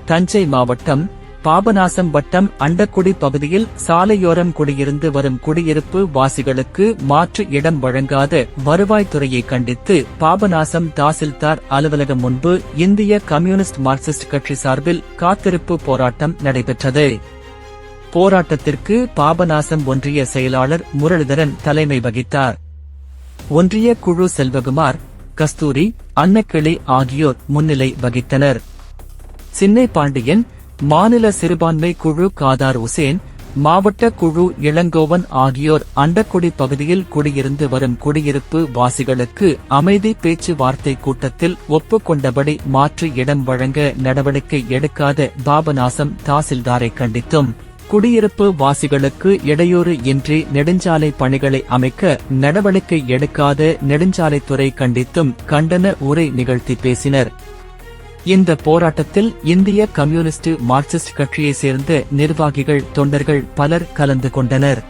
தஞ்சை மாவட்டம் பாபநாசம் வட்டம் அண்டக்குடி பகுதியில் சாலையோரம் குடியிருந்து வரும் குடியிருப்பு வாசிகளுக்கு மாற்று இடம் வழங்காத வருவாய்த்துறையை கண்டித்து பாபநாசம் தாசில்தார் அலுவலகம் முன்பு இந்திய கம்யூனிஸ்ட் மார்க்சிஸ்ட் கட்சி சார்பில் காத்திருப்பு போராட்டம் நடைபெற்றது. போராட்டத்திற்கு பாபநாசம் ஒன்றிய செயலாளர் முரளிதரன் தலைமை வகித்தார். ஒன்றிய குழு செல்வகுமார், கஸ்தூரி, அன்னக்கிளி ஆகியோர் முன்னிலை வகித்தனர். சின்னை பாண்டியன், மாநில சிறுபான்மை குழு காதார் உசேன், மாவட்ட குழு இளங்கோவன் ஆகியோர் அண்டக்குடி பகுதியில் குடியிருந்து வரும் குடியிருப்பு வாசிகளுக்கு அமைதி பேச்சுவார்த்தை கூட்டத்தில் ஒப்புக்கொண்டபடி மாற்று இடம் வழங்க நடவடிக்கை எடுக்காத பாபநாசம் தாசில்தாரை கண்டித்தும், குடியிருப்பு வாசிகளுக்கு இடையூறு இன்றி நெடுஞ்சாலை பணிகளை அமைக்க நடவடிக்கை எடுக்காத நெடுஞ்சாலைத்துறை கண்டித்தும் கண்டன உரை நிகழ்த்தி பேசினர். இந்த போராட்டத்தில் இந்திய கம்யூனிஸ்ட் மார்க்சிஸ்ட் கட்சியைச் சேர்ந்த நிர்வாகிகள், தொண்டர்கள் பலர் கலந்து கொண்டனர்.